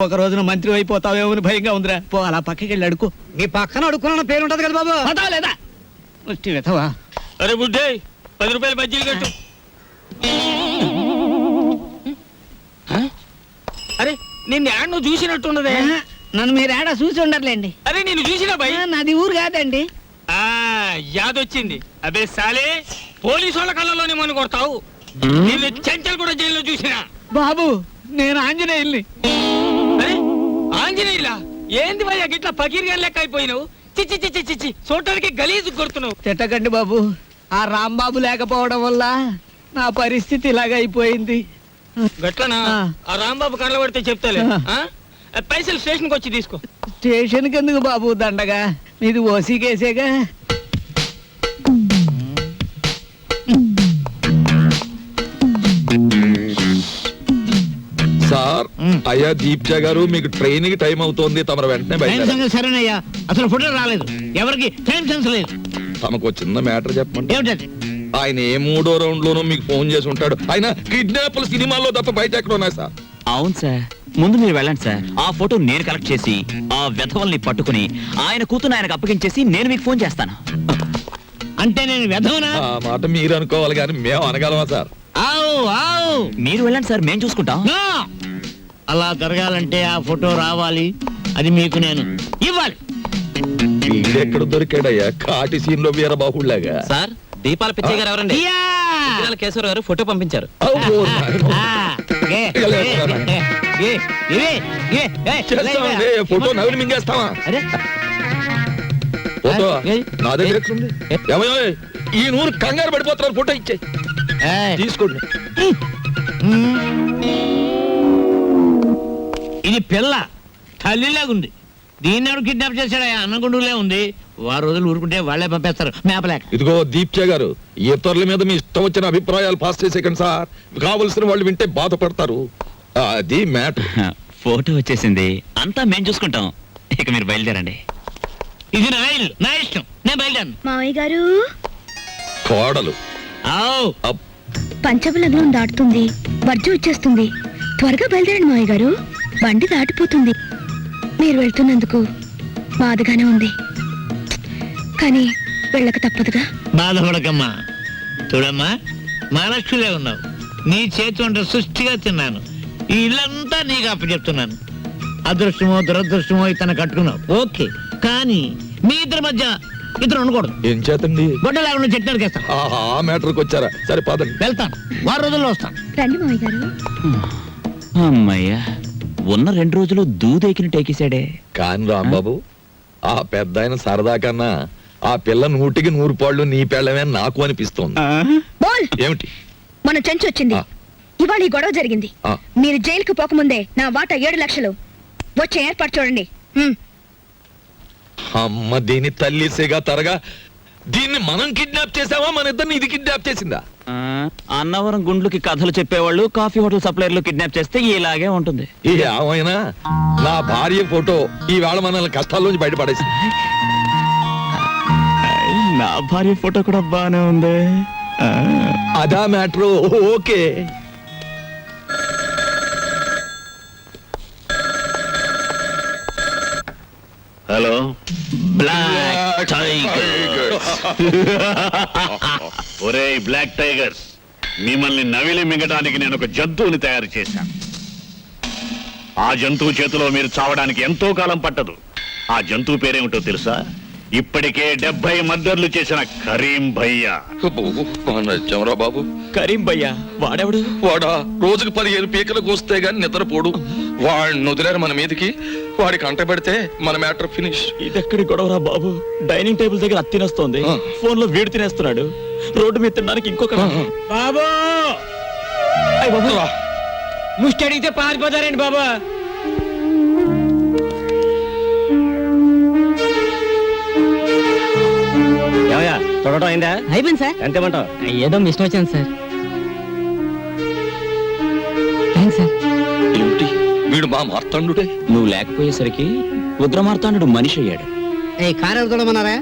ఒక రోజున మంత్రి అయిపోతావేమో అని భయంగా ఉందిరా. పో అలా పక్కకి వెళ్ళి అడుకో. నీ పక్కన అడుక్కున్న పేరు ఉంటది కదా బాబు. పటావా లేదా? ముష్టి వెతవా. అరే బుడ్డే 10 రూపాయలు బజ్జీలు కట్టు. అరే నిన్ను యాడ్ నువ్వు చూసినట్టున్నదే. నన్ను మీరు ఏడా చూసి ఉండర్లేండి. అరే నేను చూసినా భయ్. నాది ఊరు కాదండి. యాదొచ్చింది. అబే సాలే పోలీసు వాళ్ళ కళ్ళలోనే మన కొడతావు. నేను చెంచల్ కూడా జైల్లో చూసినా. బాబు నేను ఆంజనేయుల్ని. అరే ఆంజనేయులా? ఏంది భయ్యా గిట్లా పకీర్గా లెక్క అయిపోయినావు? చిచ్చి చిచ్చి చిచ్చి చూడటానికి గలీజు కొడుతున్నావు. తిట్టకండి బాబు. ఆ రాంబాబు లేకపోవడం వల్ల నా పరిస్థితి ఇలాగ అయిపోయింది. గట్లనా? ఆ రాంబాబు కళ్ళ పడితే చెప్తాలే. పైసలు స్టేషన్కి వచ్చి తీసుకో. స్టేషన్కి ఎందుకు బాబు దండగా? మీది ఓసీ కేసేగా. సార్ అయ్యా దీప్జ గారు మీకు ట్రైన్ కి టైం అవుతోంది, తమరు వెంటనే బయట. సరేనయ్యా, అసలు ఫోటో రాలేదు. ఎవరికి టైం సెన్స్ లేదు. తమకు చిన్న మ్యాటర్ చెప్పండి. ఏమిటది? ఆయన ఏ 3వ రౌండ్ లోనూ మీకు ఫోన్ చేసి ఉంటాడు. ఆయన కిడ్నాప్ల సినిమాల్లో తప్ప బయట ఎక్కడ ఉన్నాయి సార్? అవును సార్, ముందు మీరు వెళ్ళండి సార్. ఆ ఫోటో నేను కలెక్ట్ చేసి ఆ వెధవల్ని పట్టుకుని ఆయన కూతురు ఆయనకు అప్పగించేసి నేను మీకు ఫోన్ చేస్తాను. అంటే నేను వెధవనా? ఆ మాట మీరు అనుకోవాలి కానీ మేము అనగలమా సార్? మీరు వెళ్ళండి సార్, మేము చూసుకుంటాం. అలా జరగాలంటే ఆ ఫోటో రావాలి. అది మీకు నేను ఇవ్వాలి. వీడెక్కడ దొరికాడయ్యా కాటి సీన్ లో వీరబాహుళ్లాగా? సార్ దీపాల పిచ్చయ్య గారు ఎవరండి? కేశవర్ గారు ఫోటో పంపించారు. ఫోటో నవ్వులు మింగేస్తావా? ఫోటో నా దగ్గర ఎక్కడుంది? ఏమయ్యో ఈ నూరు కంగారు పడిపోతున్నారు, ఫోటో ఇచ్చేయి తీసుకోండి. ఇది పిల్ల తల్లిలాగుంది. దీన్ని ఎవరు కిడ్నాప్ చేశాడా? అన్నగుండులే ఉంది. వారు రోజులు ఊరుకుంటే వాళ్లే పంపేస్తారు మేపలేక. ఇదిగో దీప్చే గారు, ఇతరుల మీద మీ ఇష్టం వచ్చిన అభిప్రాయాలు పాస్ చేసేకండి సార్. కావలసిన వాళ్ళు వింటే బాధపడతారు. అది మ్యాటర్. ఫోటో వచ్చేసింది, అంతా మేము చూసుకుంటాం. ఇక మీరు బయలుదేరండి. ఇది నా ఇల్లు, నా ఇష్టం. నేను బయలుదేరను. మావయ్య గారు, కోడలు పంచబలగ్నం దాటుతుంది, వర్జం వచ్చేస్తుంది. త్వరగా బయలుదేరండి మావయ్య గారు, బండి దాటిపోతుంది. మీరు వెళ్తున్నందుకు బాధగానే ఉంది, కానీ వెళ్ళక తప్పదుగా. బాధపడకమ్మా. చూడమ్మా, మహాలక్ష్మిలే ఉన్నావు. నీ చేతి వంట సృష్టిగా తిన్నాను. ఈ ఇల్లంతా నీకు అప్పచెప్తున్నాను. అదృష్టమో దురదృష్టమో ఇతను కట్టుకున్నావు, ఓకే. కానీ మీ ఇద్దరి మధ్య ఇద్దరు ఉండకూడదు. ఏం చేతండి? గొడ్డ లేకుండా చెట్టు నరికేస్తాను. ఆ మ్యాటర్కి వచ్చారా? సరే పదండి. వెళ్తాను, 6 రోజుల్లో వస్తాను. రండి మావయ్య గారు. అమ్మయ్యా, ఉన్న 2 రోజులు దూదెకిని టేకేశాడే. కాని రాంబాబు, ఆ పెద్ద ఆయన సరదా కన్నా ఆ పిల్ల 100కి 100 పాళ్ళు నీ పెళ్ళమే నాకు అనిపిస్తోంది. బోల్. ఏమిటి? మన చెంచు వచ్చింది. ఇవాళ ఈ గొడవ జరిగింది. మీరు జైలుకు పోకముందే నా వాటా 7 లక్షలు వచ్చే ఏర్పాటు చూడండి. అమ్మ దీని తల్లిసేగా తరగా. దీన్ని మనం కిడ్నాప్ చేసావా, మన ఇద్దరిని ఇది కిడ్నాప్ చేసిందా? అన్నవరం గుండ్లకి కథలు చెప్పేవాళ్ళు కాఫీ హోటల్ సప్లైర్లు కిడ్నాప్ చేస్తే ఇలాగే ఉంటుంది. ఏమైనా నా భార్య ఫోటో ఈవేళ మనల్ని కష్టాల్లోంచి బయటపడేసింది. నా భార్య ఫోటో కూడా బానే ఉంది. అదా matter. Okay. Hello black tigers. ఒరేయ్ బ్లాక్ టైగర్స్, మిమ్మల్ని నవిలి మింగడానికి నేను ఒక జంతువుని తయారు చేశాను. ఆ జంతువు చేతిలో మీరు చావడానికి ఎంతో కాలం పట్టదు. ఆ జంతువు పేరేమిటో తెలుసా? ఇప్పటికే 70 మర్డర్లు చేసిన కరీం భయ్యా. బాబు కరీం భయ్యా వాడెవడు? వాడా రోజుకు 15 పీకలకు వస్తే గాని నిద్రపోడు. వాడిని వదిలేరు మన మీదకి. వాడికి అంట పెడితే మన మ్యాటర్ ఫినిష్. ఇదెక్కడి గొడవరా బాబు? డైనింగ్ టేబుల్ దగ్గర అత్తి తినేస్తోంది, ఫోన్ లో వీడు తినేస్తున్నాడు, రోడ్డు మీద తినడానికి ఇంకొక. బాబు ముష్టి అడిగితే పారిపోతారండి బాబా. చూడటం అయిందా? అయిపోయింది సార్. ఎంతేమంటావు? ఏదో మిస్ వచ్చింది సార్. Thanks sir. ఏమిటి వీడు మా మార్తాండుడే? నువ్వు లేకపోయేసరికి ఉగ్రమార్తాండు మనిషి అయ్యాడు. కారు ఎవరు చూడమన్నారా?